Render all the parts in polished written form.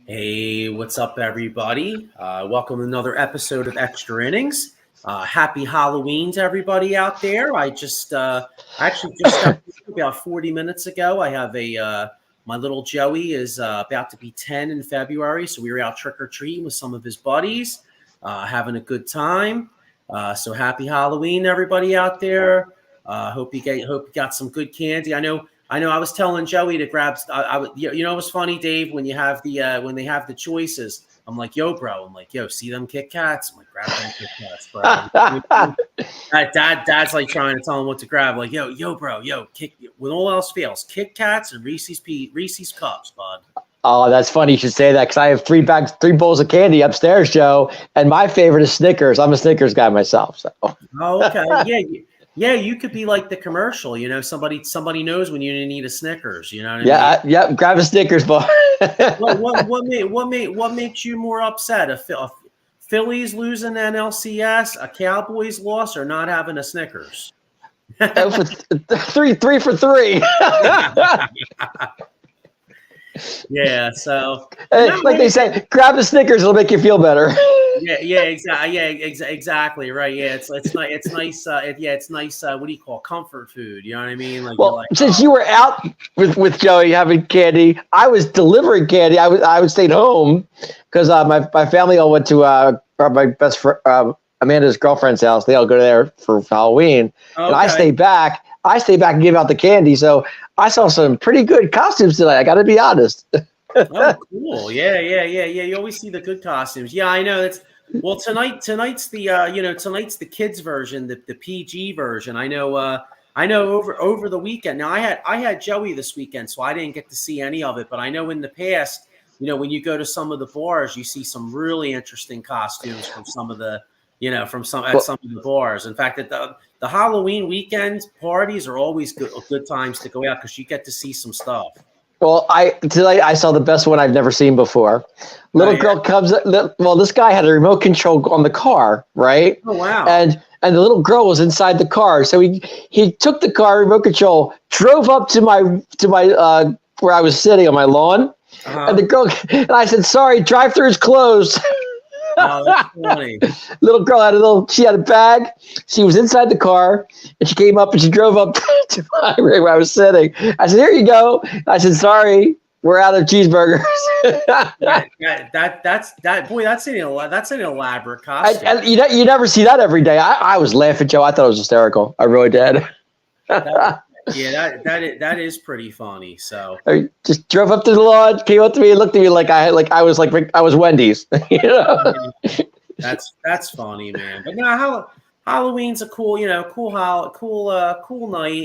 Hey, what's up, everybody? Welcome to another episode of Xtra Innings. Happy Halloween to everybody out there. I actually just got about 40 minutes ago. I have my little Joey is about to be 10 in February, so we were out trick-or-treating with some of his buddies, having a good time. So happy Halloween, everybody out there. Hope you got some good candy. I know. I was telling Joey to grab. It was funny, Dave, when you have when they have the choices. I'm like, yo, bro. I'm like, yo, see them Kit Kats? I'm like, grab them Kit Kats, bro. Dad's like trying to tell him what to grab. Like, yo, bro, when all else fails, Kit Kats and Reese's Cups, bud. Oh, that's funny you should say that because I have three bowls of candy upstairs, Joe, and my favorite is Snickers. I'm a Snickers guy myself. So. Oh, okay, yeah. You could be like the commercial, somebody knows when you need a Snickers, you know what I mean? Yeah, grab a Snickers bar. What makes you more upset? A Phillies losing NLCS, a Cowboys loss, or not having a Snickers? Three for three. Yeah, so they say, grab the Snickers; it'll make you feel better. Exactly right. Yeah, it's nice. It's nice. What do you call comfort food? You know what I mean? Since you were out with Joey having candy, I was delivering candy. I would stay home because my family all went to my best friend Amanda's girlfriend's house. They all go there for Halloween, and I stay back. And give out the candy. So I saw some pretty good costumes tonight. I got to be honest. Oh, cool. Yeah. You always see the good costumes. Yeah, I know. Tonight's the kids version, the PG version. I know over the weekend. Now I had Joey this weekend, so I didn't get to see any of it, but I know in the past, when you go to some of the bars, you see some really interesting costumes from some of the some of the bars. In fact, the Halloween weekend parties are always good times to go out because you get to see some stuff. Well, tonight I saw the best one I've never seen before. Girl comes. Well, this guy had a remote control on the car, right? Oh wow! And the little girl was inside the car, so he took the car remote control, drove up to my where I was sitting on my lawn, and the girl and I said, "Sorry, drive-thru is closed." Oh, that's funny. Little girl she had a bag. She was inside the car, and she came up and she drove up to where I was sitting. I said, "Here you go." I said, "Sorry, we're out of cheeseburgers." That's an elaborate costume. You never see that every day. I was laughing, Joe. I thought it was hysterical. I really did. That is pretty funny. So I just drove up to the lawn, came up to me, and looked at me like I was Wendy's. That's funny, man. But no, Halloween's a cool night.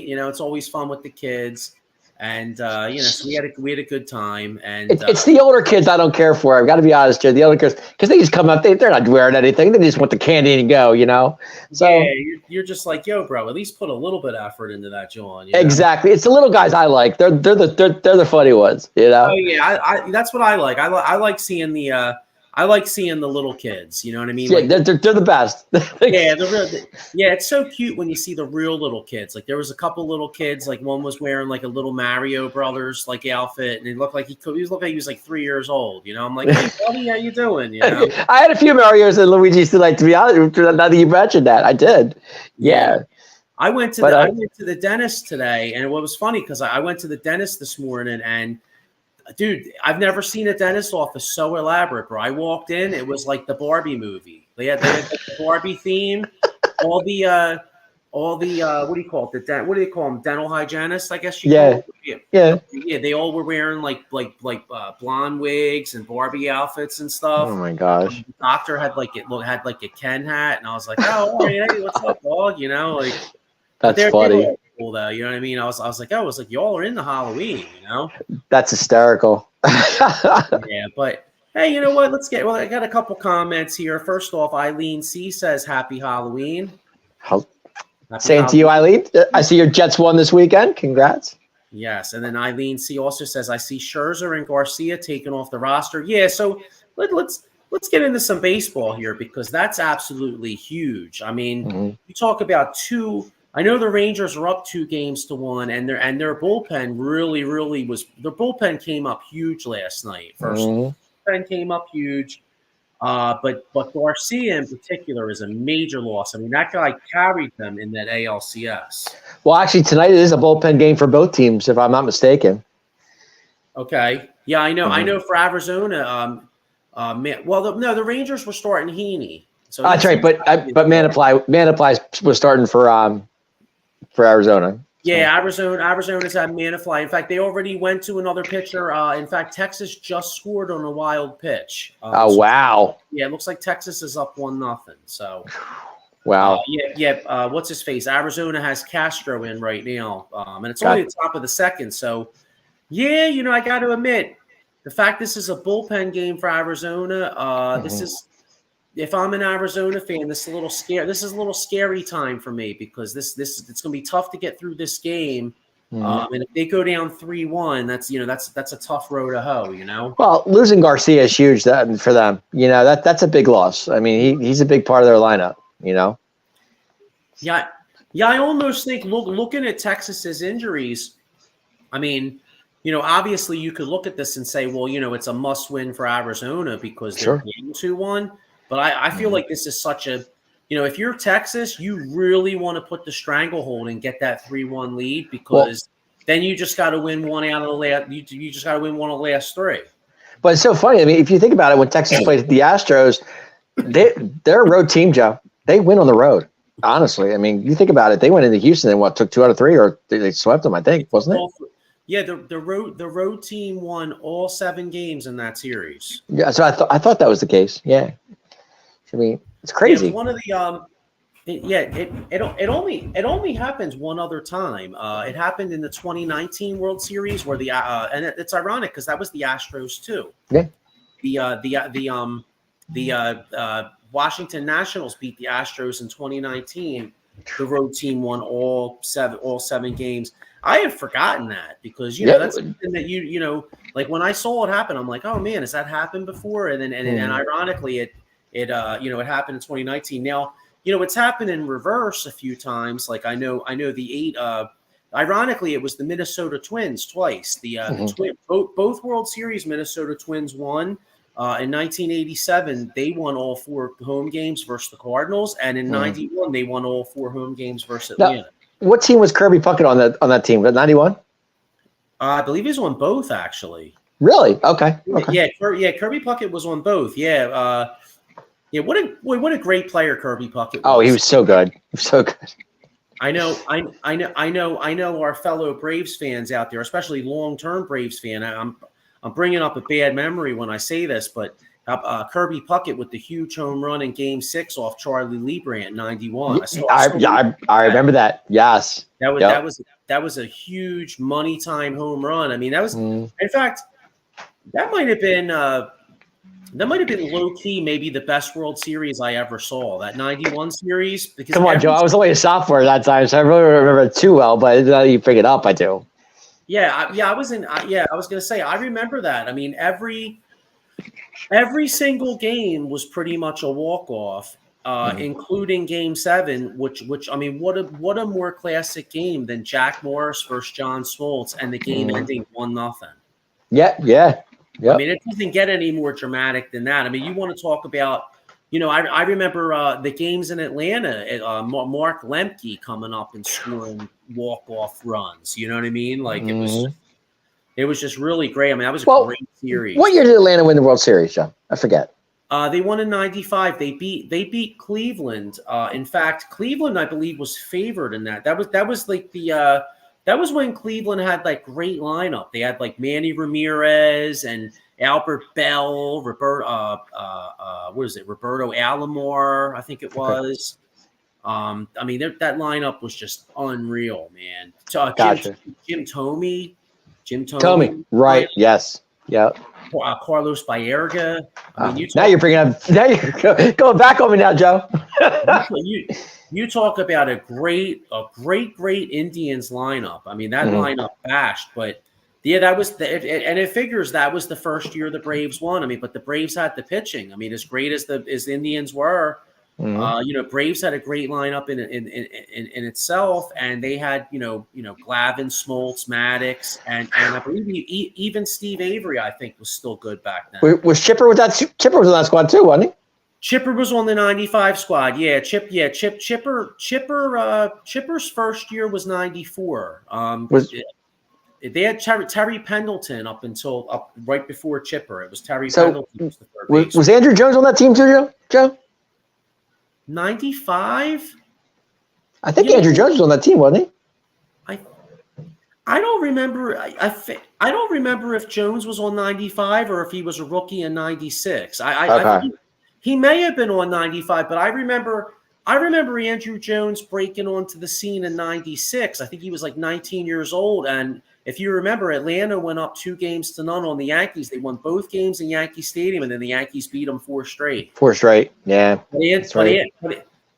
It's always fun with the kids, and so we had a good time. And it's the older kids I don't care for. I've got to be honest here. The older kids, because they just come up, they're not wearing anything. They just want the candy and go, So yeah, you're just like, yo, bro, at least put a little bit of effort into that, John. Exactly. It's the little guys I like. They're the funny ones, Oh yeah, that's what I like. I like seeing the little kids. You know what I mean? Yeah, they're the best. It's so cute when you see the real little kids. Like there was a couple little kids. Like one was wearing like a little Mario Brothers outfit, and it looked like he was like 3 years old. I'm like, hey, buddy, how you doing? I had a few Marios and Luigi's tonight. To be honest, now that you mentioned that, I did. Yeah. I went to the dentist today, and what was funny because I went to the dentist this morning, and dude, I've never seen a dentist office so elaborate, bro. I walked in, it was like the Barbie movie. They had the Barbie theme, all the all the what do you call it? What do they call them? Dental hygienists, I guess you Yeah. call them. Yeah. Yeah, they all were wearing like blonde wigs and Barbie outfits and Oh stuff. my gosh. The doctor had had like a Ken hat, and I was like, oh, all right, hey, what's up, dog? You know, like, but That's they were funny. all cool though. You know what I mean? I was like, y'all are into Halloween, you know? That's hysterical. Yeah, but hey, you know what? Well, I got a couple comments here. First off, Eileen C says happy Halloween. Happy Same to you, Eileen. I see your Jets won this weekend. Congrats. Yes, and then Eileen C also says, I see Scherzer and Garcia taken off the roster. Yeah, so let's get into some baseball here because that's absolutely huge. I mean, you talk about two. I know the Rangers are up 2-1, and their bullpen really was. Their bullpen came up huge last night. Bullpen came up huge. But Garcia in particular is a major loss. I mean, that guy carried them in that ALCS. Well, actually, tonight it is a bullpen game for both teams, if I'm not mistaken. Okay. Yeah, I know. I know for Arizona. The Rangers were starting Heaney. So that's right. But Manafly was starting for Arizona. Yeah, Arizona's had Manafly. In fact, they already went to another pitcher. In fact, Texas just scored on a wild pitch. Wow. Yeah, it looks like Texas is up 1-0. So, wow. What's his face? Arizona has Castro in right now, and it's only the top of the second. So, yeah, I got to admit, the fact this is a bullpen game for Arizona. This is. If I'm an Arizona fan, this is a little scary. This is a little scary time for me because it's going to be tough to get through this game. And if they go down 3-1, that's a tough road to hoe. Well, losing Garcia is huge for them. That's a big loss. I mean, he's a big part of their lineup. Yeah. I almost think looking at Texas's injuries. I mean, obviously you could look at this and say, well, it's a must win for Arizona because they're getting 2-1. But I feel like this is such a, if you're Texas, you really want to put the stranglehold and get that 3-1 lead because then you just got to win one out of the last. You just got to win one of the last three. But it's so funny. I mean, if you think about it, when Texas plays the Astros, they're a road team, Joe. They win on the road. Honestly, I mean, you think about it. They went into Houston and took 2 out of 3, or they swept them. I think, wasn't it? Yeah, the road team won all 7 games in that series. Yeah, so I thought that was the case. Yeah. I mean, it's crazy. Yeah, one of the it only happens one other time. It happened in the 2019 World Series where and it's ironic because that was the Astros too. Yeah. The Washington Nationals beat the Astros in 2019. The road team won all seven games. I have forgotten that because that's something that like when I saw it happen, I'm like, oh man, has that happened before? And then and ironically, it happened in 2019. Now, it's happened in reverse a few times. Like I know the 8. Ironically, it was the Minnesota Twins twice. The both World Series Minnesota Twins won. In 1987, they won all 4 home games versus the Cardinals, and in '91, they won all 4 home games versus Atlanta. Now, what team was Kirby Puckett on that team? 91? I believe he's on both, actually. Really? Okay. Yeah, Kirby Puckett was on both. Yeah. What a great player Kirby Puckett was. Oh, he was so good. I know our fellow Braves fans out there, especially long-term Braves fan. I'm bringing up a bad memory when I say this, but Kirby Puckett with the huge home run in Game 6 off Charlie Leibrandt in '91. I remember that. Yes, that was a huge money time home run. I mean, that was in fact that might have been low key maybe the best World Series I ever saw. That '91 series. Because come on, Joe, I was only a sophomore that time, so I really don't remember it too well. But now you bring it up, I do. I was going to say, I remember that. I mean, every single game was pretty much a walk-off, including Game 7, which I mean, what a more classic game than Jack Morris versus John Smoltz and the game ending 1-0. Yeah. I mean, it doesn't get any more dramatic than that. I mean, you want to talk about, I remember the games in Atlanta, Mark Lemke coming up and scoring walk-off runs. You know what I mean? Like it was just really great. I mean, that was a great series. What year did Atlanta win the World Series, John? I forget. They won in '95. They beat Cleveland. In fact, Cleveland, I believe, was favored in that. That was like that was when Cleveland had like great lineup. They had like Manny Ramirez and Albert Bell, what is it? Roberto Alomar, I think it was. I mean, that lineup was just unreal, man. Gotcha. Jim Thome, Tommy, right? Yes. Yep. Carlos Baerga. I mean, now you're bringing up. Now you're going back on me now, Joe. you talk about a great Indians lineup. I mean, that lineup bashed, but yeah, that was and it figures that was the first year the Braves won. I mean, but the Braves had the pitching. I mean, as great as the Indians were. Braves had a great lineup in itself, and they had Glavine, Smoltz, Maddox, and I believe even Steve Avery, I think, was still good back then. Was Chipper with that? Chipper was on that squad too, wasn't he? Chipper was on the '95 squad. Yeah, Chipper's first year was '94. They had Terry Pendleton up right before Chipper. It was Terry Pendleton was the third. Was Andrew Jones on that team too, Joe? 95? I think Andrew Jones was on that team, wasn't he? I don't remember. I don't remember if Jones was on 95 or if he was a rookie in 96. I think he may have been on 95, but I remember Andrew Jones breaking onto the scene in 96. I think he was like 19 years old, and if you remember, Atlanta went up 2-0 on the Yankees. They won both games in Yankee Stadium, and then the Yankees beat them 4 straight. 4 straight, yeah.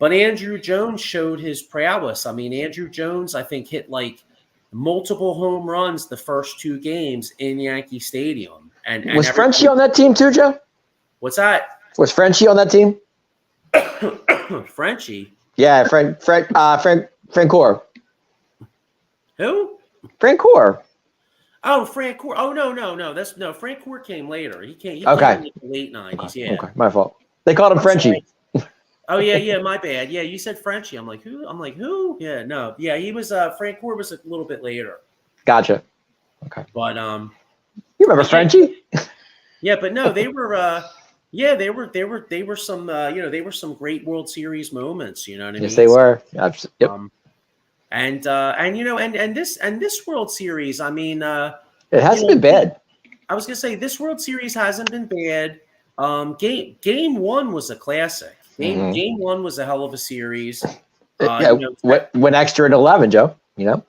But Andrew Jones showed his prowess. I mean, Andrew Jones, I think, hit like multiple home runs the first 2 games in Yankee Stadium. And was Frenchie on that team too, Joe? What's that? Was Frenchie on that team? Frenchie? Yeah, Francoeur. Who? Francoeur. Oh, Francoeur. Oh, no. Francoeur came later. He came in the late 90s. Yeah. Okay, my fault. They called him Frenchie. Oh yeah, my bad. Yeah, you said Frenchie. I'm like, who? Yeah, no. Yeah, he was Francoeur was a little bit later. Gotcha. Okay. But you remember Frenchie? Yeah, but no, they were they were some they were some great World Series moments, you know what I mean? Yes, they were. Yep. And this World Series, I mean, it hasn't been bad. I was gonna say this World Series hasn't been bad. Game 1 was a classic. Game 1 was a hell of a series. Went extra at 11, Joe. Yeah,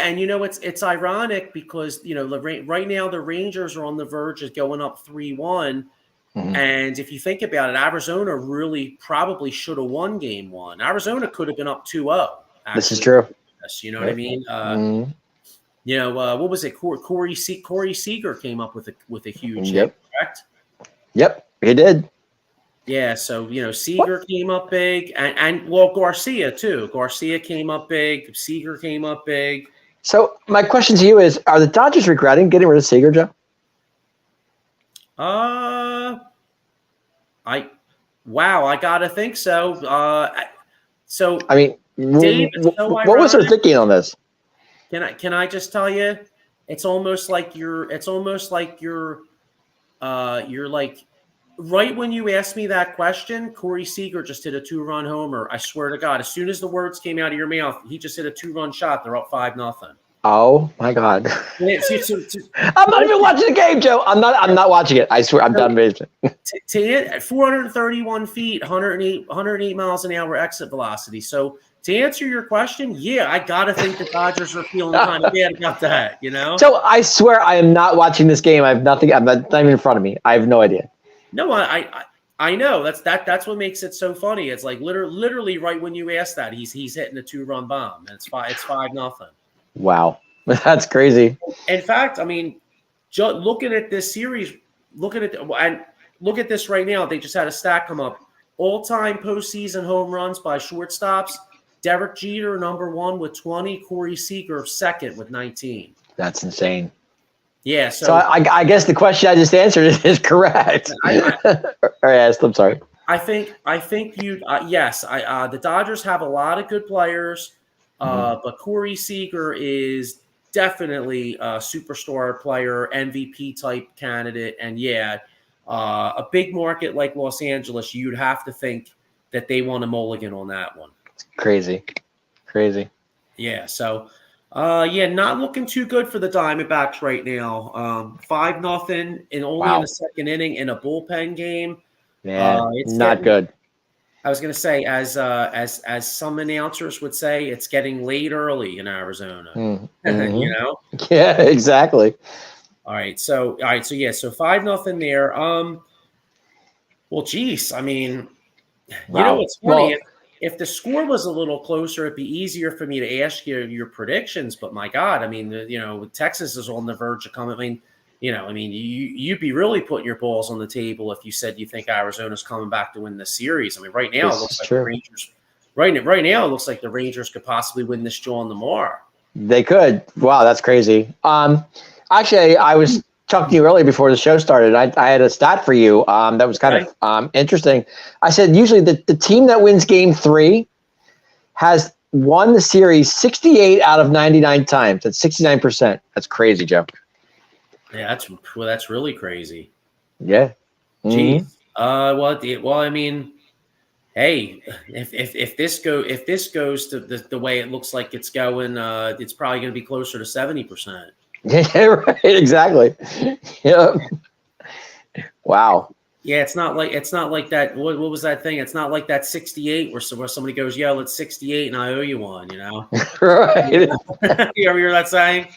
and it's ironic because right now the Rangers are on the verge of going up 3-1. And if you think about it, Arizona really probably should have won Game 1. Arizona could have been up 2-0. This is true. You know what I mean? What was it? Corey Seager came up with a huge hit, correct? Yep, he did. Yeah, so Seager came up big, and Garcia too. Garcia came up big. Seager came up big. So my question to you is: are the Dodgers regretting getting rid of Seager, Joe? I gotta think so. I mean, Dave, what was their thinking on this? Can I just tell you? It's almost like you're like right when you asked me that question, Corey Seager just hit a 2-run homer. I swear to God, as soon as the words came out of your mouth, he just hit a 2-run shot. They're up 5-0. Oh my God! I'm not even watching the game, Joe. I'm not watching it. I swear, I'm done basing. To hit 431 feet, 108 miles an hour exit velocity. So to answer your question, yeah, I gotta think the Dodgers are feeling kind of bad about that. So I swear, I am not watching this game. I have nothing. I'm not even in front of me. I have no idea. No, I know that's what makes it so funny. It's like literally right when you ask that, he's hitting a 2-run bomb, and it's 5-0. Wow, that's crazy. In fact, I mean, looking at this series, look at this right now. They just had a stat come up: all-time postseason home runs by shortstops. Derek Jeter number 1 with 20. Corey Seager second with 19. That's insane. Yeah. So I guess the question I just answered is correct. I'm sorry. I think yes. The Dodgers have a lot of good players. But Corey Seager is definitely a superstar player, MVP type candidate, and a big market like Los Angeles, you'd have to think that they want a mulligan on that one. Crazy. Yeah, so not looking too good for the Diamondbacks right now. 5-0 and only in the second inning in a bullpen game. Yeah, it's not good. I was going to say, as some announcers would say, it's getting late early in Arizona. Mm-hmm. You know? Yeah, exactly. All right, so 5-0 there. Well, geez, I mean, you know what's funny? If the score was a little closer, it'd be easier for me to ask you your predictions. But my God, I mean, Texas is on the verge of coming. You'd be really putting your balls on the table if you said you think Arizona's coming back to win the series. I mean, right now it looks like the Rangers. Right now it looks like the Rangers could possibly win this John Lamar. They could. Wow, that's crazy. Actually, I was talking to you earlier before the show started. I had a stat for you that was kind of interesting. I said usually the team that wins Game 3 has won the series 68 out of 99 times. That's 69%. That's crazy, Joe. Yeah, that's really crazy. Yeah. Geez. Well, I mean, hey, if this goes to the way it looks like it's going, it's probably going to be closer to 70%. Yeah, right. Exactly. Yeah. Wow. Yeah, it's not like that. What was that thing? It's not like that 68 where somebody goes, "Yo, it's 68 and I owe you one." Right. You ever hear that saying?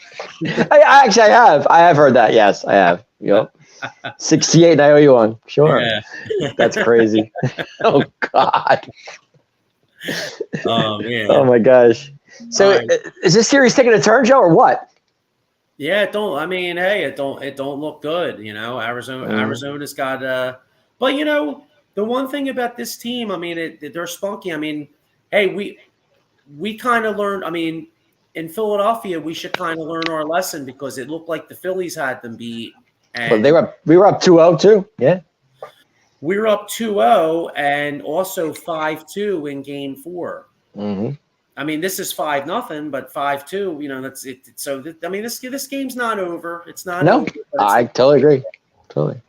I have heard that. Yes, I have. Yep. 68 and I owe you one. Sure. Yeah. That's crazy. Oh God. Oh man. Oh my gosh. So is this series taking a turn, Joe, or what? Yeah, it don't look good. Arizona's got but the one thing about this team, I mean, they're spunky. I mean, hey, we kind of learned. I mean, in Philadelphia, we should kind of learn our lesson because it looked like the Phillies had them beat. And we were up 2-0 too. Yeah. We were up 2-0 and also 5-2 in Game 4. Mm-hmm. I mean, this is 5-0, but 5-2. That's it. So I mean, this game's not over. It's not. No, over, I totally agree. Totally.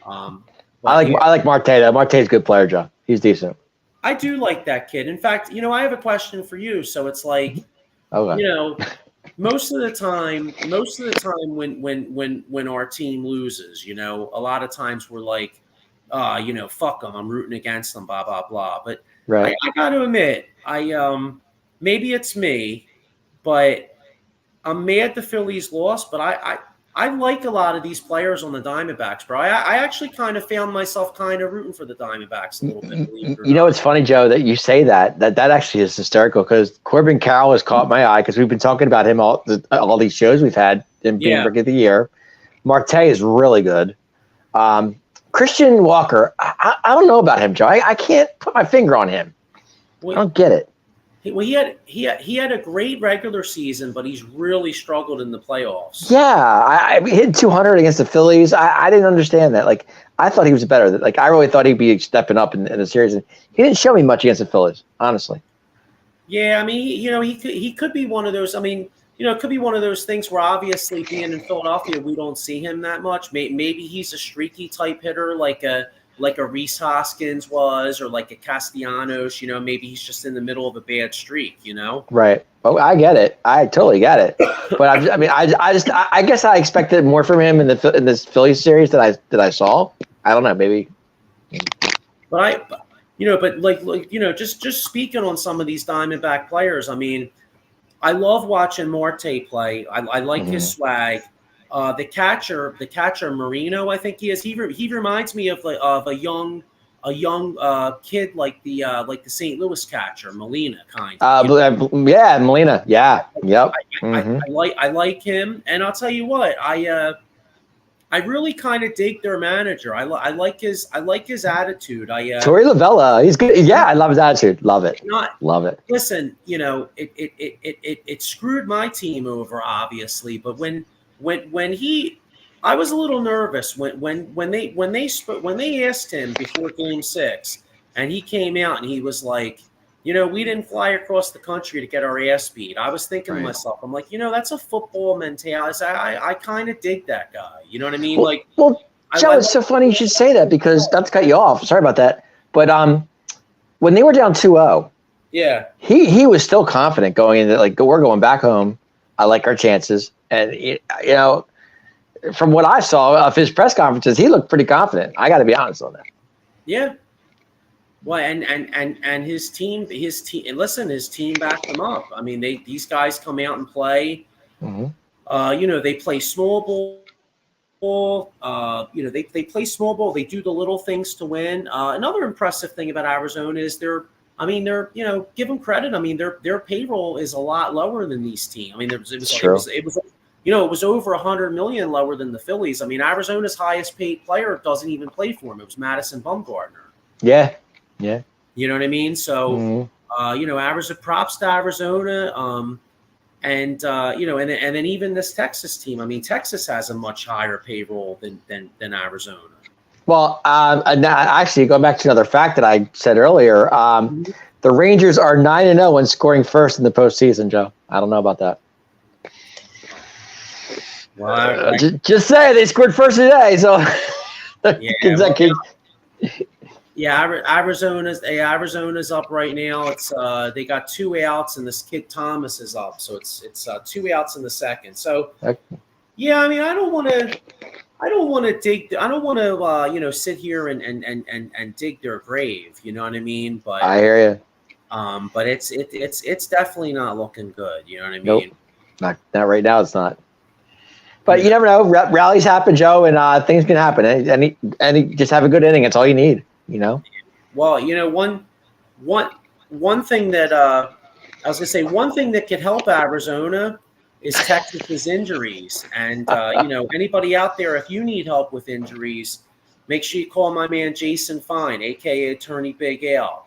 I like Marte though. Marte's a good player, John. He's decent. I do like that kid. In fact, I have a question for you. So it's like, most of the time when our team loses, a lot of times we're like, fuck them. I'm rooting against them, blah blah blah. But I got to admit, maybe it's me, but I'm mad the Phillies lost. But I like a lot of these players on the Diamondbacks, bro. I actually kind of found myself kind of rooting for the Diamondbacks a little bit. It's funny, Joe, that you say that. That actually is hysterical because Corbin Carroll has caught my eye because we've been talking about him all these shows we've had him being Rookie of the Year. Marte is really good. Christian Walker, I don't know about him, Joe. I can't put my finger on him. I don't get it. Well, he had a great regular season, but he's really struggled in the playoffs. Yeah, he hit 200 against the Phillies. I didn't understand that. Like, I thought he was better. Like, I really thought he'd be stepping up in the series. And he didn't show me much against the Phillies, honestly. Yeah, I mean, he could be one of those. I mean, it could be one of those things where obviously being in Philadelphia, we don't see him that much. Maybe he's a streaky type hitter, like a Rhys Hoskins was, or like a Castellanos. Maybe he's just in the middle of a bad streak. Right. Oh, I get it. I totally get it. But I guess I expected more from him in this Phillies series that I saw. I don't know. Maybe. But just speaking on some of these Diamondback players. I mean, I love watching Marte play. I like his swag. The catcher Marino, I think he is. He reminds me of a young kid like the St. Louis catcher Molina kind of. Yeah, Molina. Yeah. Yep. I like him, and I'll tell you what, I really kind of dig their manager. I like his attitude. Torey Lavella, he's good. Yeah, I love his attitude. Love it. Love it. Listen, it screwed my team over, obviously, but when I was a little nervous when they asked him before Game 6, and he came out and he was like, we didn't fly across the country to get our ass beat. I was thinking to myself, I'm like, that's a football mentality. I kind of dig that guy. You know what I mean? Joe, it's so funny you should say that because not to cut you off. Sorry about that. But when they were down 2-0, yeah, he was still confident going into like we're going back home. I like our chances, and from what I saw of his press conferences, he looked pretty confident. I got to be honest on that. Yeah. Well, and his team, listen, his team backed him up. I mean, these guys come out and play. Mm-hmm. They play small ball. They play small ball. They do the little things to win. Another impressive thing about Arizona is give them credit. I mean, their payroll is a lot lower than these teams. I mean, it was over $100 million lower than the Phillies. I mean, Arizona's highest paid player doesn't even play for him. It was Madison Bumgarner. Yeah. Yeah. You know what I mean? So, props to Arizona. And then even this Texas team. I mean, Texas has a much higher payroll than Arizona. Well, actually, going back to another fact that I said earlier, the Rangers are 9-0 when scoring first in the postseason, Joe. I don't know about that. Well, just say they scored first today, so Arizona's up right now. It's they got 2 outs, and this kid Thomas is up, so it's 2 outs in the second. So yeah, I mean, I don't want to sit here and dig their grave. You know what I mean? But I hear you. But it's definitely not looking good. You know what I mean? Nope. Not right now. It's not. But you never know. Rallies happen, Joe, and things can happen. And just have a good inning. It's all you need. You know. Well, one thing that I was gonna say, one thing that could help Arizona is Texas's injuries. And anybody out there, if you need help with injuries, make sure you call my man Jason Fine, aka Attorney Big Al.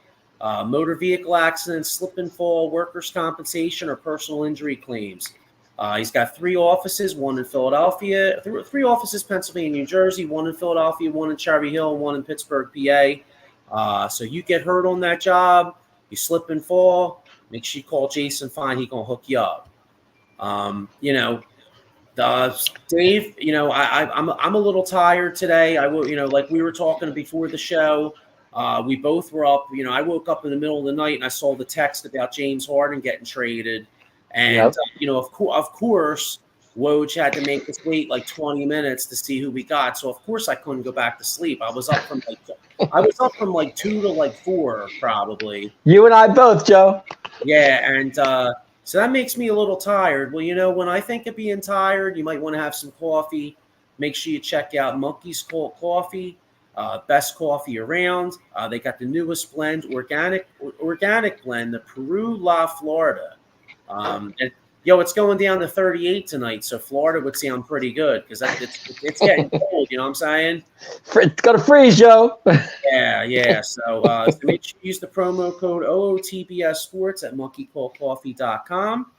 Motor vehicle accidents, slip and fall, workers' compensation, or personal injury claims. He's got 3 offices, one in Philadelphia, 3 offices, Pennsylvania, New Jersey, one in Philadelphia, one in Cherry Hill, one in Pittsburgh, PA. So you get hurt on that job, you slip and fall, make sure you call Jason Fine. He's going to hook you up. Dave, I'm a little tired today. I will, like we were talking before the show, we both were up. I woke up in the middle of the night and I saw the text about James Harden getting traded. And, of course, Woj had to make us wait like 20 minutes to see who we got. So, of course, I couldn't go back to sleep. I was up from like 2 to like 4 probably. You and I both, Joe. Yeah, and so that makes me a little tired. Well, when I think of being tired, you might want to have some coffee. Make sure you check out Monkey's Coffee, best coffee around. They got the newest blend, organic blend, the Peru La Florida. It's going down to 38 tonight, so Florida would sound pretty good because it's getting cold. You know what I'm saying? It's gonna freeze, Joe. Yeah. So make sure you use the promo code OOTBS Sports at monkeycoldcoffee.com.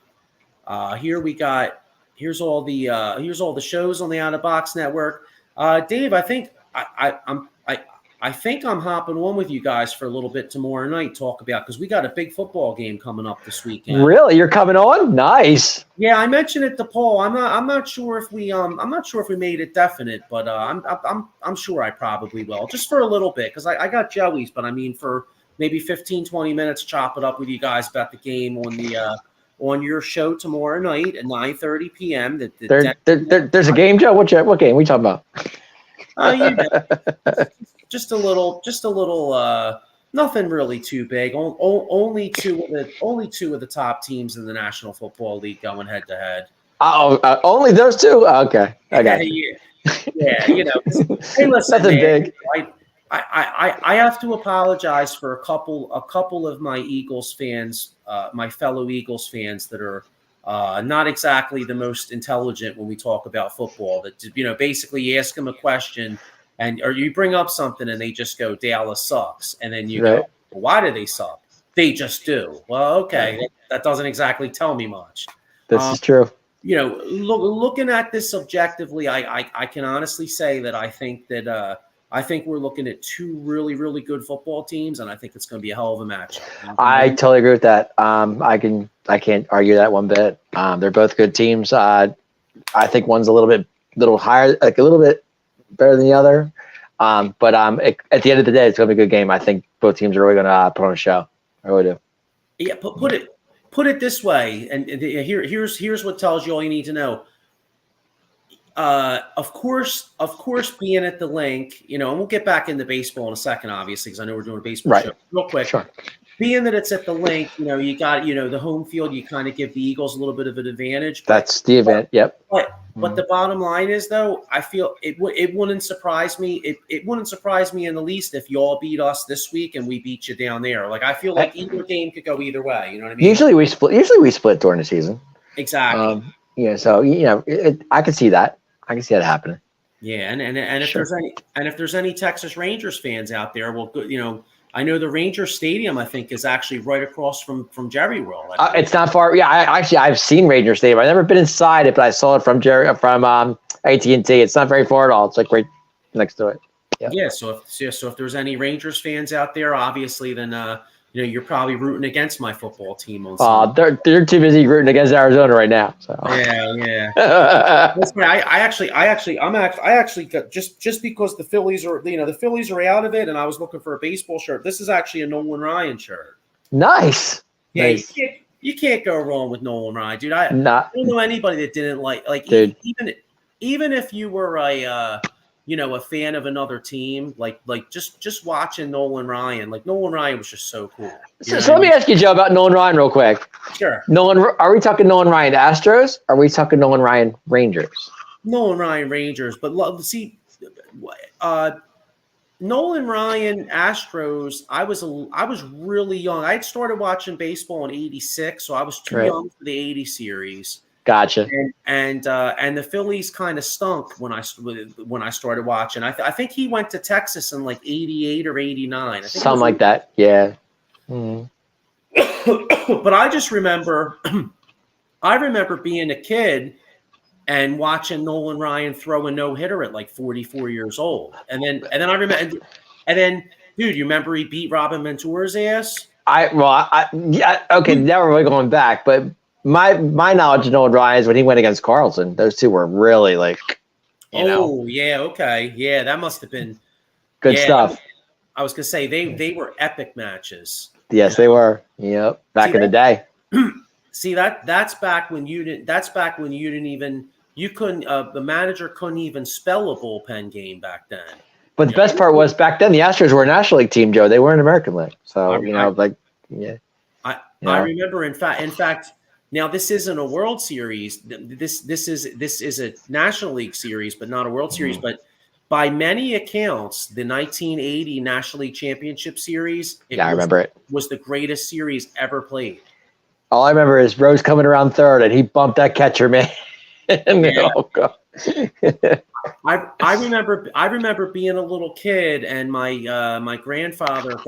Here's all the shows on the Out of Box Network. Dave, I think I think I'm hopping on with you guys for a little bit tomorrow night. Talk about because we got a big football game coming up this weekend. Really, you're coming on? Nice. Yeah, I mentioned it to Paul. I'm not sure if we made it definite, but I'm sure I probably will just for a little bit because I got Joey's, but I mean for maybe 15-20 minutes, chop it up with you guys about the game on your show tomorrow night at 9:30 p.m. There's a game, Joe. What game are we talking about? Just a little. Nothing really too big. Only two of the top teams in the National Football League going head to head. Only those two? Okay, I got you. Yeah. Hey, listen, nothing man, big. I have to apologize for a couple of my Eagles fans, my fellow Eagles fans that are not exactly the most intelligent when we talk about football. That basically you ask them a question or you bring up something and they just go Dallas sucks, and then you go, well, why do they suck? They just do. Well, okay, that doesn't exactly tell me much. This is true. Looking at this objectively, I can honestly say that I think we're looking at 2 really, really good football teams, and I think it's going to be a hell of a match. I totally agree with that. I can't argue that one bit. They're both good teams. I think one's a little higher, like a little bit better than the other. At the end of the day, it's going to be a good game. I think both teams are really going to put on a show. I really do. Yeah, put it this way, and here's what tells you all you need to know. Of course, being at the link, and we'll get back into baseball in a second, obviously, because I know we're doing a baseball show. Real quick, sure. Being that it's at the link, you got the home field. You kind of give the Eagles a little bit of an advantage. That's the event. Yep. But the bottom line is, though, I feel it wouldn't surprise me. It wouldn't surprise me in the least if y'all beat us this week and we beat you down there. Like, I feel like either game could go either way. You know what I mean? Usually we split during the season. Exactly. So I can see that. I can see that happening. Yeah, and if there's any Texas Rangers fans out there, well, I know the Rangers Stadium, I think, is actually right across from Jerry World. It's not far. Yeah, I've seen Ranger Stadium. I've never been inside it, but I saw it from AT&T. It's not very far at all. It's like right next to it. Yeah. So if there's any Rangers fans out there, obviously, then you're probably rooting against my football team on Sunday. They're too busy rooting against Arizona right now. So. Yeah. That's right. I actually got just because the Phillies are out of it, and I was looking for a baseball shirt. This is actually a Nolan Ryan shirt. Nice. Yeah, nice. You can't go wrong with Nolan Ryan, dude. I don't know anybody that didn't like even if you were a fan of another team, like just watching Nolan Ryan. Like, Nolan Ryan was just so cool. So let me ask you, Joe, about Nolan Ryan real quick. Sure. Are we talking Nolan Ryan Astros? Or are we talking Nolan Ryan Rangers? Nolan Ryan Rangers, but see, Nolan Ryan Astros. I was really young. I had started watching baseball in '86, so I was too young for the '80 series. Gotcha. And the Phillies kind of stunk when I started watching. I think he went to Texas in like '88 or '89. Something like that. Yeah. Mm. But I just remember, being a kid and watching Nolan Ryan throw a no-hitter at like 44 years old, and then I remember, dude, you remember he beat Robin Ventura's ass? Okay, now we're going back, but. My knowledge of Nolan Ryan is when he went against Carlson. Those two were really like, yeah, okay, yeah, that must have been good stuff. I was gonna say they were epic matches. Yes, they were. Yep, back in the day. See that's back when you didn't. That's back when you didn't even. You couldn't. The manager couldn't even spell a bullpen game back then. But the best part was back then the Astros were a National League team, Joe. They were an American League. So I remember. In fact. Now, this isn't a World Series. This is a National League series, but not a World Series. But by many accounts, the 1980 National League Championship Series I remember it was the greatest series ever played. All I remember is Rose coming around third, and he bumped that catcher, man. Oh God. I remember being a little kid, and my grandfather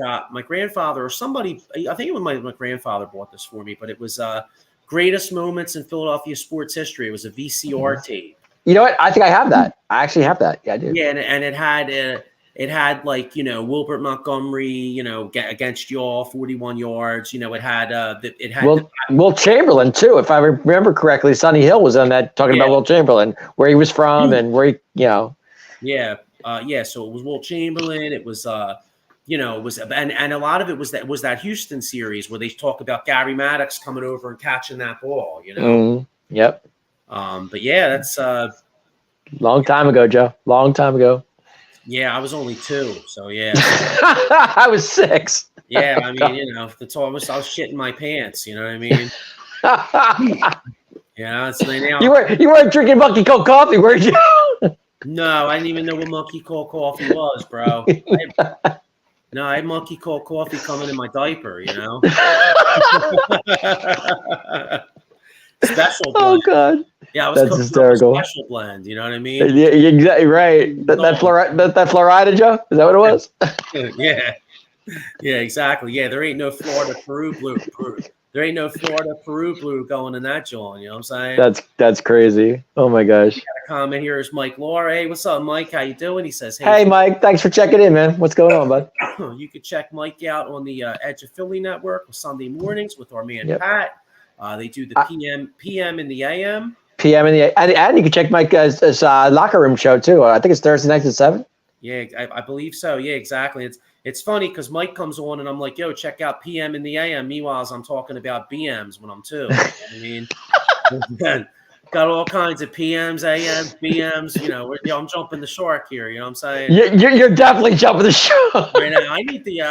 or somebody, I think it was my grandfather bought this for me, but it was Greatest Moments in Philadelphia Sports History. It was a VCR tape. You know what? I think I have that. I actually have that. Yeah, I do. Yeah, and it had like Wilbert Montgomery, against y'all 41 yards. It had Wilt Chamberlain too, if I remember correctly. Sonny Hill was on that talking about Wilt Chamberlain, where he was from and where he. So it was Wilt Chamberlain. It was it was, and a lot of it was that Houston series where they talk about Gary Maddox coming over and catching that ball, Yep. But yeah, that's long time ago, Joe. Long time ago. Yeah, I was only 2, so yeah. I was 6. Yeah, I mean, that's all I was shitting my pants. You know what I mean? Yeah, so now you weren't drinking Monkey Cold coffee, were you? No, I didn't even know what Monkey Cold coffee was, bro. I had Monkey Cold coffee coming in my diaper, Special blend. Oh God. Yeah, I was cooking hysterical. Special blend, you know what I mean? Yeah, you're exactly right. That Florida, Joe? Is that what it was? Yeah, exactly. Yeah, there ain't no Florida Peru blue. There ain't no Florida Peru blue going in that joint. You know what I'm saying? That's crazy. Oh my gosh. Got a comment here is Mike Laura. Hey, what's up, Mike? How you doing? He says, Hey, Mike. Thanks for checking in, man. What's going on, bud? You could check Mike out on the Edge of Philly Network Sunday mornings with our man Pat. They do the PM and the AM. p.m. And you can check Mike's locker room show too. I think it's Thursday nights at 7. Yeah, I believe so. Yeah, exactly. It's funny because Mike comes on and I'm like, yo, check out PM in the AM. Meanwhile, I'm talking about BMs when I'm 2. You know what I mean? Got all kinds of PMs, AMs, BMs. You know, I'm jumping the shark here. You know what I'm saying? You're definitely jumping the shark. Right now, I need the.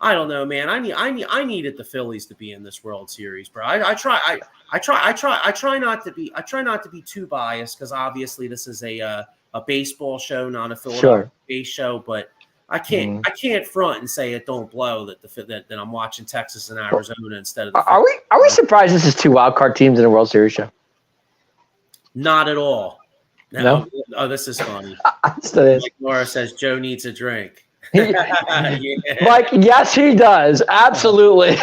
I don't know, man. I needed the Phillies to be in this World Series, bro. I try not to be too biased because obviously this is a baseball show, not a Philadelphia based show. But I can't front and say it don't blow that I'm watching Texas and Arizona instead of. Are we surprised this is 2 wild card teams in a World Series show? Not at all. No. Oh, this is funny. Like Laura says, Joe needs a drink. Yeah. Mike, yes, he does. Absolutely.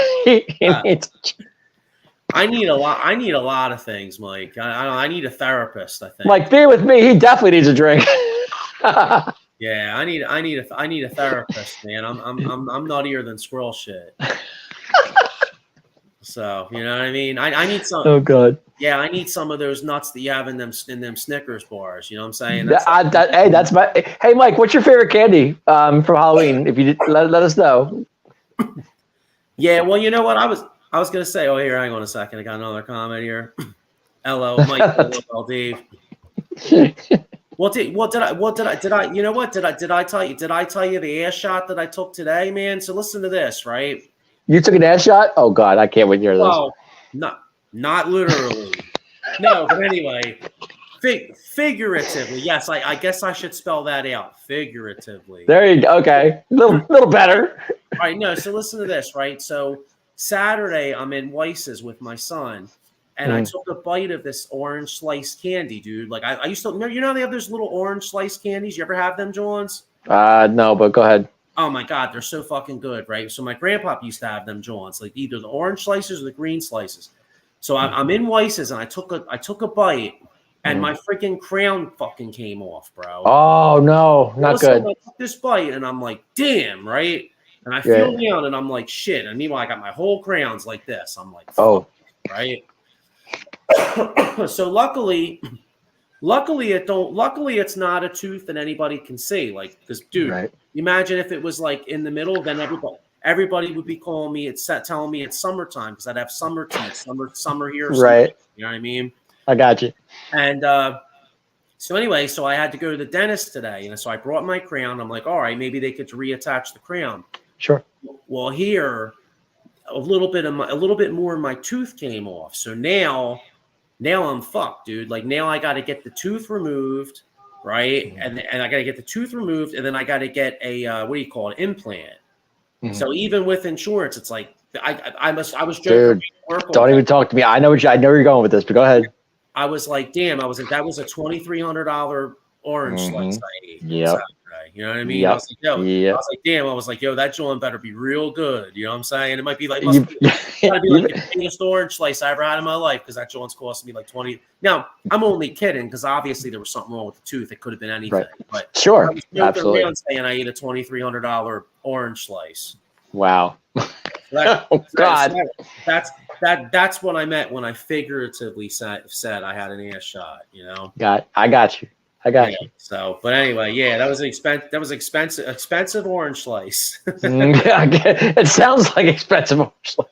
I need a lot of things, Mike. I need a therapist, I think. Mike, be with me. He definitely needs a drink. Yeah, I need a therapist, man. I'm nuttier than squirrel shit. So, you know what I mean? I need some. Oh God. Yeah, I need some of those nuts that you have in them Snickers bars. You know what I'm saying? That's Hey, Mike, what's your favorite candy from Halloween? If you did, let us know. Yeah, well, you know what? I was gonna say. Oh, here, hang on a second. I got another comment here. Hello, Mike. Hello, Dave. Did I? You know what? Did I tell you? Did I tell you the ass shot that I took today, man? So listen to this, right? You took an ass shot? Oh God, I can't wait to hear this. Oh, not literally. No, but anyway, figuratively. Yes, I guess I should spell that out. Figuratively. There you go. Okay, little better. All right. No. So listen to this, right? So Saturday, I'm in Weiss's with my son. And I took a bite of this orange sliced candy, dude. Like I used to, you know, they have those little orange sliced candies. You ever have them, Johns? No, but go ahead. Oh my God, they're so fucking good, right? So my grandpa used to have them, Johns, like either the orange slices or the green slices. So I'm in Weiss's and I took a bite, and my freaking crown fucking came off, bro. Oh no, not good. I took this bite and I'm like, damn, right? And I feel down and I'm like, shit. And meanwhile, I got my whole crowns like this. I'm like, fuck, right? So luckily it's not a tooth that anybody can see. Like, because dude, imagine if it was like in the middle, then everybody would be calling me, telling me it's summertime because I'd have summer teeth, summer here. Right. You know what I mean? I got you. And so anyway, so I had to go to the dentist today, and so I brought my crown. I'm like, all right, maybe they could reattach the crown. Sure. Well, here a little bit more of my tooth came off. So now I'm fucked, dude. Like now I got to get the tooth removed, right? And I got to get the tooth removed, and then I got to get a what do you call it, implant. So even with insurance, it's like I was joking. Dude, don't even talk to me. I know where you're going with this, but go ahead. I was like, damn, that was a $2,300 orange slice I ate. Yeah. You know what I mean? Yep. I was like, yo, I was like, damn, I was like, yo, that joint better be real good. You know what I'm saying? It might be like, gotta be like the biggest orange slice I ever had in my life because that joint's costing me like 20. Now, I'm only kidding because obviously there was something wrong with the tooth. It could have been anything. Right. But sure, absolutely. Saying I ate a $2,300 orange slice. Wow. God. That's what I meant when I figuratively said I had an ass shot. You know. I got you. You. So, but anyway, yeah, that was expensive orange slice. It sounds like expensive orange slice.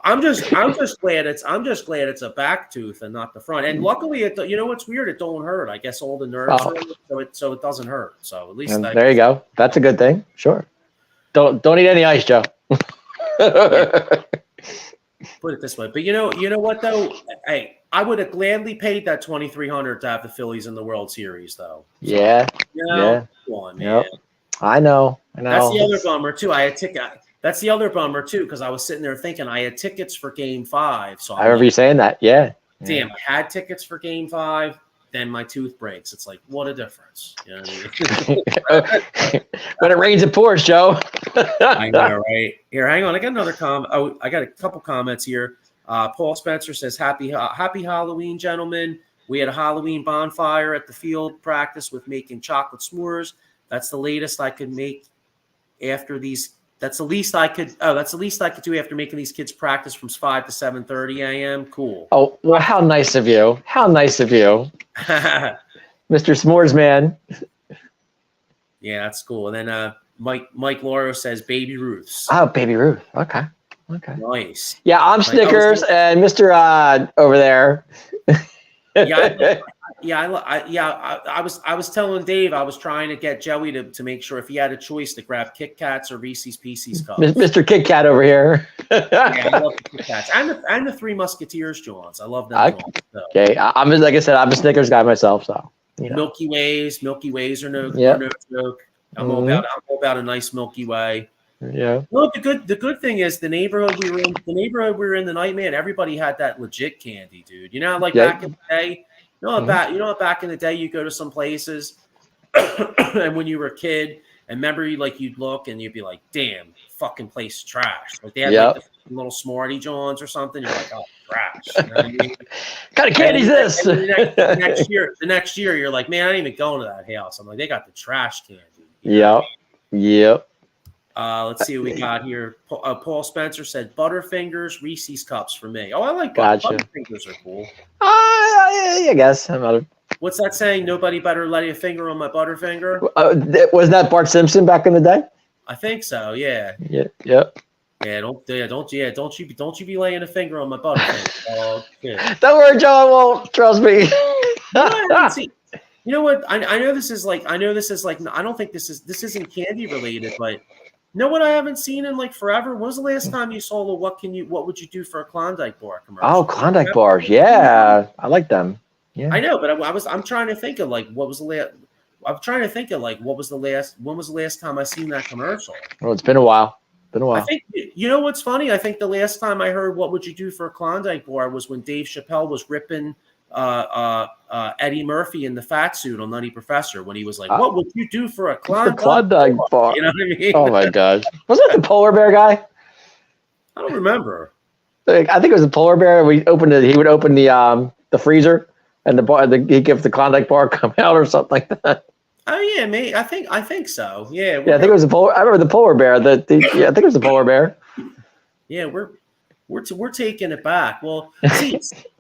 I'm just glad it's a back tooth and not the front. And luckily, you know what's weird? It don't hurt. I guess all the nerves, so it doesn't hurt. So at least there you go. That's a good thing. Sure. Don't eat any ice, Joe. Put it this way, but you know what though? Hey, I would have gladly paid that $2,300 to have the Phillies in the World Series, though. So, yeah. Come on, man. Yep. I know. That's the other bummer too. That's the other bummer too, because I was sitting there thinking I had tickets for Game 5. So I remember you saying that. Yeah. Damn, I had tickets for Game 5. Then my tooth breaks. It's like, what a difference. You know what I mean? When it rains, it pours, Joe. I know, right? Here, hang on. I got another comment. Oh, I got a couple comments here. Paul Spencer says, happy Halloween, gentlemen. We had a Halloween bonfire at the field practice with making chocolate s'mores. That's the latest I could make after these That's the least I could. Oh, that's the least I could do after making these kids practice from 5 to 7:30 a.m. Cool. Oh, well, how nice of you. How nice of you. Mr. S'mores Man. Yeah, that's cool. And then Mike Lauro says Baby Ruth's. Oh, Baby Ruth. Okay. Nice. Yeah, I'm Snickers and Mr. Over there. I was telling Dave I was trying to get Joey to make sure if he had a choice to grab Kit Kats or Reese's Pieces cups. Mr. Kit Kat over here. Yeah, I love the Kit Kats and the Three Musketeers Johns. I love them. So. Okay, I'm like I said, I'm a Snickers guy myself. So Milky Ways are no joke. I'm all about a nice Milky Way. Yeah. Well, the good thing is the neighborhood we were in the night, man. Everybody had that legit candy, dude. Back in the day. Back in the day, you go to some places, and when you were a kid, and remember, you'd look and you'd be like, "Damn, fucking place trash." Like they had the little Smarty Johns or something. You're like, "Oh, trash." You know what I mean? What kind of candy is this? The next year, you're like, "Man, I didn't even go into that house." I'm like, "They got the trash candy." Yep. Let's see what we got here. Paul Spencer said Butterfingers, Reese's cups for me. Oh, I like Butterfingers are cool. I guess. What's that saying? Nobody better lay a finger on my Butterfinger. Was that Bart Simpson back in the day? I think so. Yeah. Yep. Yeah. Don't you be laying a finger on my Butterfinger. Oh, yeah. Don't worry, Joe. I won't. Trust me. You know what? I know this is like. I don't think this isn't candy related, but you know what? I haven't seen in like forever. When was the last time you saw the what would you do for a Klondike bar commercial? Oh, Klondike bars. Yeah, I like them. Yeah, I know, but I'm trying to think of like what was the last. I'm trying to think of like when was the last time I seen that commercial? Well, it's been a while. I think you know what's funny. I think the last time I heard "What would you do for a Klondike bar" was when Dave Chappelle was ripping Eddie Murphy in the fat suit on Nutty Professor when he was like, "What would you do for a Klondike bar?" You know what I mean? Oh my gosh, wasn't that the polar bear guy? I don't remember. I think it was the polar bear. We opened it. He would open the freezer, and he'd give the Klondike bar come out or something like that. Oh yeah, mate. I think so. Yeah. I think it was the polar. I remember the polar bear. I think it was the polar bear. Yeah, we're taking it back. Well,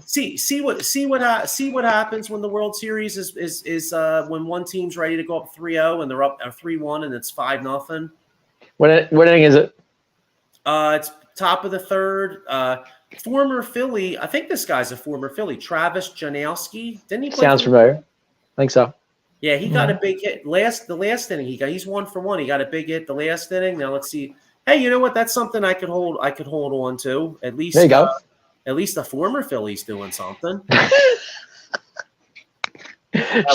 see what happens when the World Series is when one team's ready to go up 3-0 and they're up 3-1 and it's 5-0. What inning is it? It's top of the third. Former Philly. I think this guy's a former Philly. Travis Janowski. Didn't he play? Sounds familiar. I think so. Yeah, he got a big hit. The last inning he's 1 for 1. He got a big hit the last inning. Now let's see. Hey, you know what? That's something I could hold on to. At least there you go. At least the former Philly's doing something.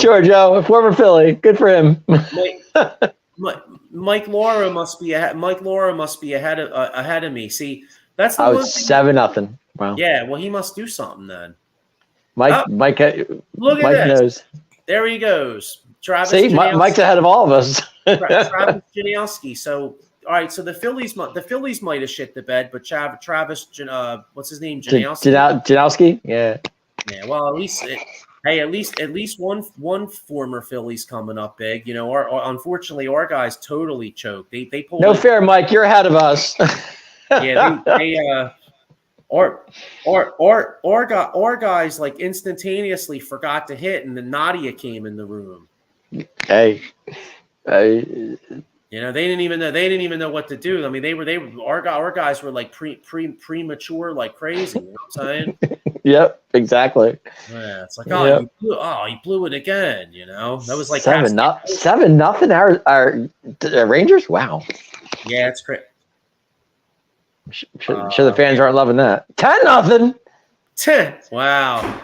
Sure, Joe. A former Philly. Good for him. Mike Laura must be ahead of me. See, that's the I one was thing. 7-0. Wow. Yeah, well, he must do something then. Mike Look at Mike this. knows. There he goes. Travis. See, Mike's ahead of all of us. Travis Janowski. So, all right. So the Phillies might have shit the bed, but Travis, what's his name? Janowski. Yeah. Yeah. Well, at least one former Philly's coming up big. You know, unfortunately, our guys totally choked. They pulled. No fair, Mike. You're ahead of us. Yeah. Our guys like instantaneously forgot to hit, and then Nadia came in the room. Hey. You know, they didn't even know what to do. I mean, our guys were like premature like crazy. You know what I'm saying? Yep, exactly. Yeah, it's like, you blew it again. You know, that was like 7-0. Our Rangers. Wow. Yeah, it's great. Sure the fans aren't loving that. 10-0. 10. Wow.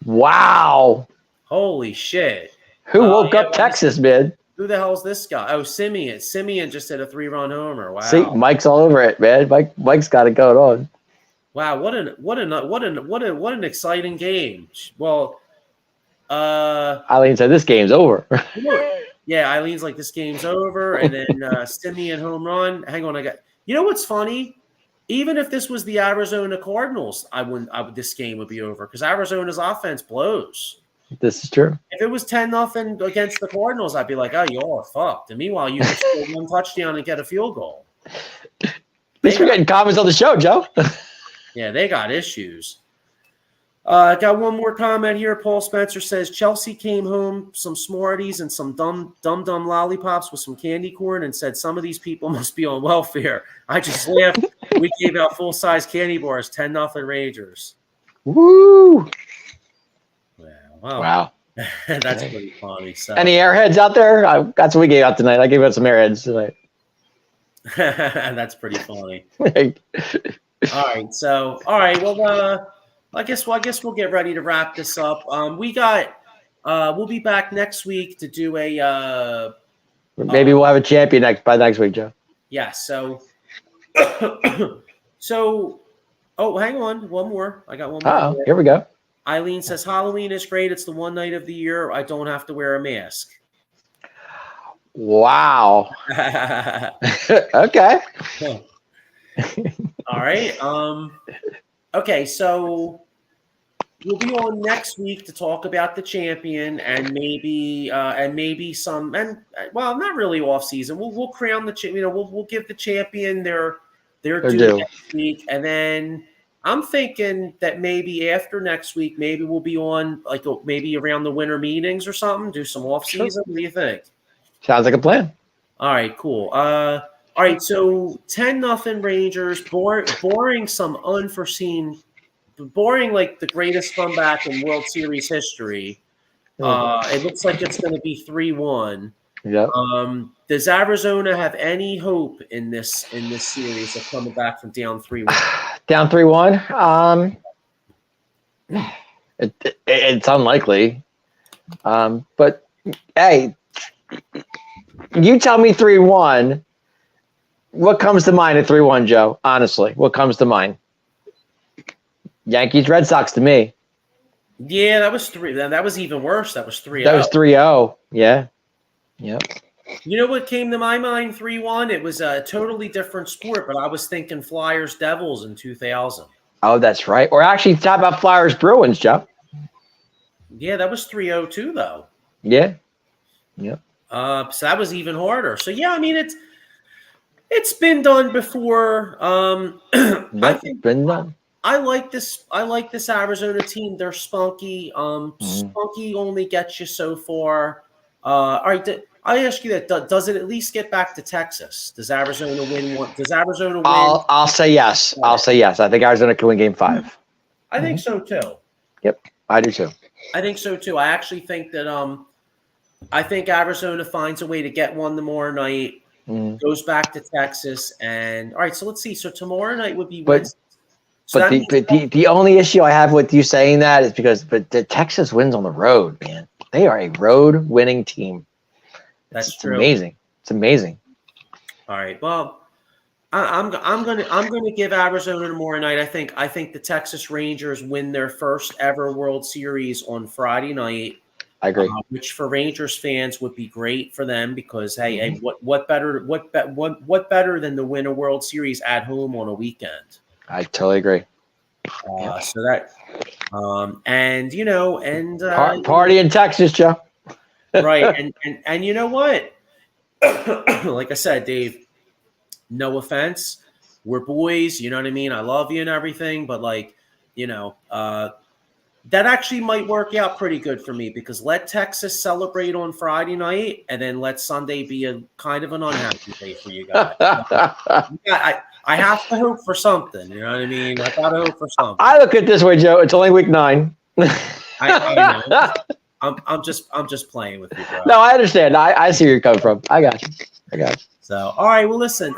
Wow. Holy shit. Who woke up Texas, man? Who the hell is this guy? Oh, Simeon. Simeon just hit a 3-run homer. Wow. See, Mike's all over it, man. Mike's got it going on. Wow, what an exciting game. Well, Eileen said this game's over. Yeah, Eileen's like this game's over, and then Simeon home run. Hang on, you know what's funny? Even if this was the Arizona Cardinals, this game would be over because Arizona's offense blows. This is true. If it was 10-0 against the Cardinals, I'd be like, oh, y'all are fucked. And meanwhile, you can score one touchdown and get a field goal. At least we're getting comments on the show, Joe. Yeah, they got issues. Got one more comment here. Paul Spencer says Chelsea came home some Smarties and some dumb lollipops with some candy corn and said some of these people must be on welfare. I just laughed. We gave out full-size candy bars, 10-0 Rangers. Woo! Wow. That's pretty funny. So. Any airheads out there? That's what we gave out tonight. I gave out some airheads tonight. That's pretty funny. All right. Well, I guess we'll get ready to wrap this up. We'll be back next week to do a. Maybe we'll have a champion by next week, Joe. Yeah. So. Oh, hang on. One more. I got one more. Oh, here we go. Eileen says Halloween is great. It's the one night of the year I don't have to wear a mask. Wow. Okay. All right. Okay, so we'll be on next week to talk about the champion and maybe some not really off season. We'll crown the champion. We'll give the champion their due next week, and then I'm thinking that maybe after next week, maybe we'll be on maybe around the winter meetings or something. Do some off season. Sure. What do you think? Sounds like a plan. All right, cool. All right, so 10-0 Rangers, boring some unforeseen, boring like the greatest comeback in World Series history. It looks like it's going to be 3-1. Yeah. Does Arizona have any hope in this series of coming back from down 3-1? Down 3-1. It's unlikely. But hey, you tell me 3-1. What comes to mind at 3-1, Joe? Honestly, what comes to mind? Yankees, Red Sox to me. Yeah, that was 3. That was even worse. That was 3-0. That was 3-0. Yeah. Yep. You know what came to my mind? 3-1. It was a totally different sport, but I was thinking Flyers Devils in 2000. Oh, that's right. Or actually, talk about Flyers Bruins, Joe. Yeah, that was 3-0 too, though. Yeah. Yep. So that was even harder. So yeah, I mean it's been done before. I think been done. I like this Arizona team. They're spunky. Spunky only gets you so far. All right, I ask you that: does it at least get back to Texas? Does Arizona win one? Does Arizona win? I'll say yes. I'll say yes. I think Arizona can win Game 5. I think so too. Yep, I do too. I think so too. I actually think that I think Arizona finds a way to get one tomorrow night. Goes back to Texas, and all right. So let's see. So tomorrow night would be Wednesday. But the only issue I have with you saying that is because the Texas wins on the road, man. They are a road winning team. That's true. Amazing. It's amazing. All right. Well, I'm gonna give Arizona tomorrow night. I think the Texas Rangers win their first ever World Series on Friday night. I agree. Which for Rangers fans would be great for them because hey, what better than to win a World Series at home on a weekend? I totally agree. So that, party in Texas, Joe. Right, and you know what? Like I said, Dave, no offense, we're boys. You know what I mean? I love you and everything, but that actually might work out pretty good for me because let Texas celebrate on Friday night and then let Sunday be a kind of an unhappy day for you guys. I have to hope for something. You know what I mean? I got to hope for something. I look at it this way, Joe. It's only week 9. I know. I'm just playing with you, bro. No, I understand. I see where you're coming from. I got you. So, all right. Well, listen.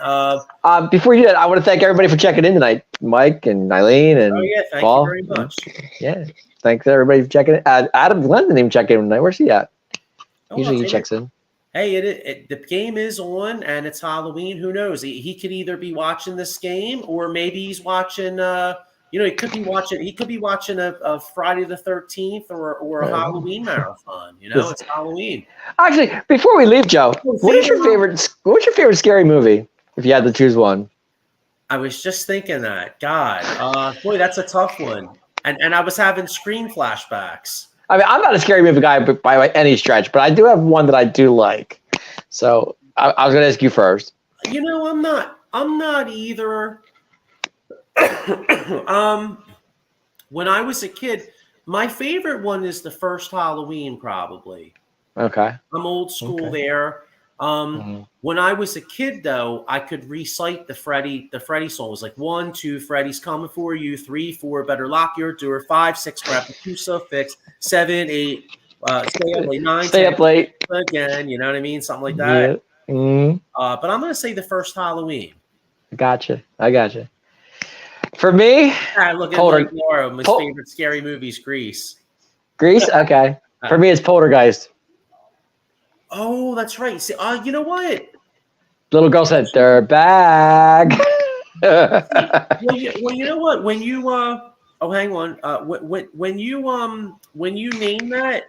Before you do that, I want to thank everybody for checking in tonight. Mike and Eileen and Paul. Thank you very much. Yeah. Thanks everybody for checking in. Adam Glenn didn't even check in tonight. Where's he at? Usually he checks in. Hey, the game is on and it's Halloween. Who knows? He could either be watching this game or maybe he's watching. He could be watching a Friday the 13th or a Halloween marathon. It's Halloween. Actually, before we leave, Joe, what's your favorite scary movie? If you had to choose one. I was just thinking that. God, boy, that's a tough one. And I was having Scream flashbacks. I mean, I'm not a scary movie guy by any stretch, but I do have one that I do like. So I was going to ask you first. I'm not either. When I was a kid, my favorite one is the first Halloween, probably. Okay. I'm old school there. When I was a kid, though, I could recite the Freddy song. It was like 1, 2, Freddy's coming for you. 3, 4, better lock your door. 5, 6, grab the 2 suffix. 7, 8, stay up late. 9, Stay 10, up late again. You know what I mean? Something like Yeah. that. But I'm gonna say the first Halloween. Gotcha. I gotcha. For me, Look at Mike Laura. My favorite scary movies, Grease. Grease. Okay. For me, it's Poltergeist. Oh, that's right. See, you know what? Little girl said they're back. well, you know what? When you hang on. When you name that,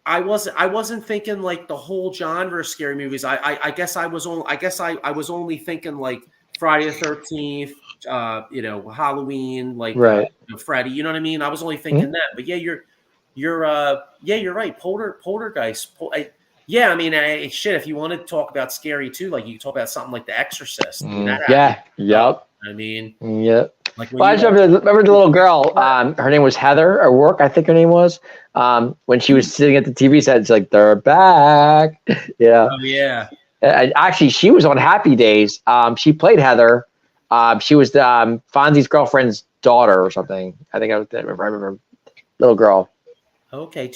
I wasn't thinking like the whole genre of scary movies. I guess I was only thinking like Friday the 13th, Halloween, like right. Freddy. You know what I mean? I was only thinking that. But yeah, you're right. Poltergeist. Yeah, I mean, shit. If you want to talk about scary too, like you can talk about something like The Exorcist. Yeah. Yep. I mean, yep. Like I just remember the little girl. Her name was Heather, or Work, I think her name was. When she was sitting at the TV set, it's like they're back. Yeah. Oh yeah. Actually, she was on Happy Days. She played Heather. She was Fonzie's girlfriend's daughter or something. I remember little girl. Okay.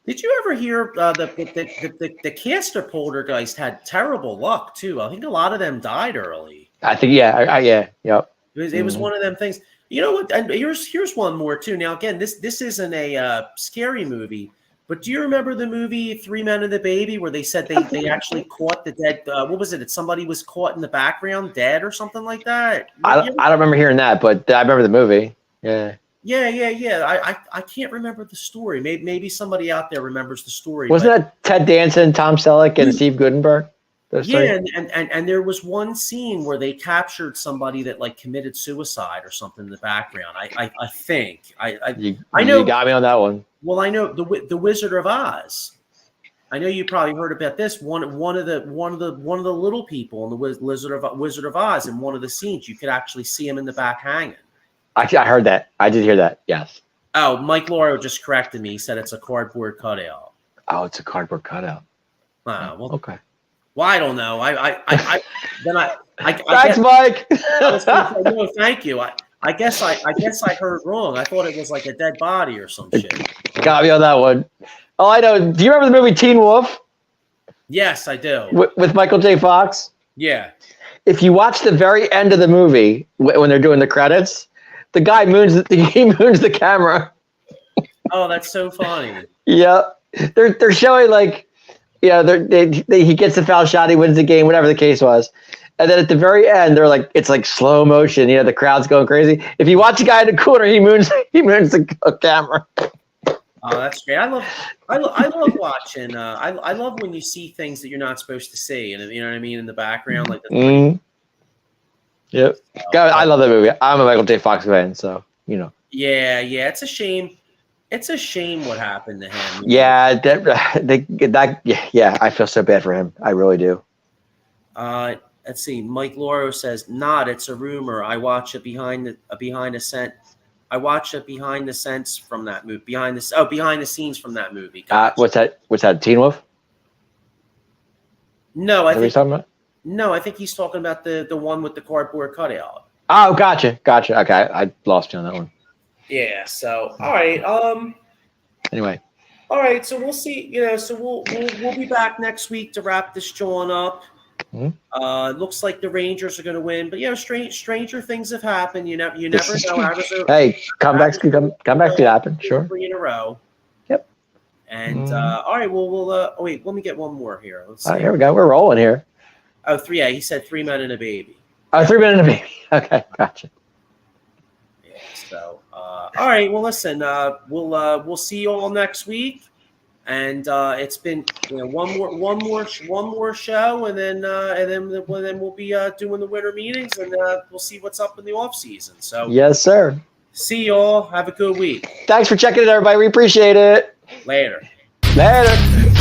Did you ever hear the cast of Poltergeist had terrible luck too? I think a lot of them died early. I think yeah. Yep. It was one of them things. You know what? And here's one more too. Now again, this isn't a scary movie, but do you remember the movie Three Men and a Baby, where they said they actually caught the dead? What was it? Somebody was caught in the background, dead or something like that. I don't remember hearing that, but I remember the movie. Yeah. Yeah. I can't remember the story. Maybe somebody out there remembers the story. Wasn't that Ted Danson, Tom Selleck, and Steve Guttenberg? Yeah, and there was one scene where they captured somebody that like committed suicide or something in the background. I think I know you got me on that one. Well, I know the Wizard of Oz. I know you probably heard about this. One of the little people in the Wizard of Oz, in one of the scenes, you could actually see him in the back hanging. I heard that. I did hear that. Yes. Oh, Mike Lauro just corrected me. He said it's a cardboard cutout. Oh, it's a cardboard cutout. Well, okay. Well, I don't know. Thanks, Mike. No, thank you. I guess I heard wrong. I thought it was like a dead body or some shit. Got me on that one. Oh, I know. Do you remember the movie Teen Wolf? Yes, I do. With Michael J. Fox? Yeah. If you watch the very end of the movie when they're doing the credits, the guy moons the camera. Oh, that's so funny. Yeah, they're showing like, he gets the foul shot, he wins the game, whatever the case was, and then at the very end, they're like, it's like slow motion. The crowd's going crazy. If you watch a guy in the corner, he moons the camera. Oh, that's great. I love watching. I love when you see things that you're not supposed to see, and you know what I mean, in the background, like. Yep. I love that movie. I'm a Michael J. Fox fan, so Yeah, it's a shame. It's a shame what happened to him. Yeah, I feel so bad for him. I really do. Let's see. Mike Lauro says, "Not. It's a rumor. I watch it behind the scenes from that movie. Behind the scenes from that movie." Gotcha. What's that? Teen Wolf? No, I think. Talking about? No, I think he's talking about the one with the cardboard cutout. Oh, gotcha. Okay, I lost you on that one. Yeah. So, all right. Anyway. All right. So we'll see. So we'll be back next week to wrap this joint up. Mm-hmm. Looks like the Rangers are going to win, but stranger things have happened. You never know. Arizona, hey, comebacks could happen. Sure. 3 in a row. Yep. And all right. Well, we'll wait. Let me get one more here. Let's see. Here we go. We're rolling here. Oh, 3. Yeah, he said 3 men and a baby. Oh, 3 men and a baby. Okay, gotcha. Yeah. So, all right. Well, listen. We'll see you all next week. And it's been one more show, and then we'll be doing the winter meetings, and we'll see what's up in the off season. So yes, sir. See y'all. Have a good week. Thanks for checking it, everybody. We appreciate it. Later. Later.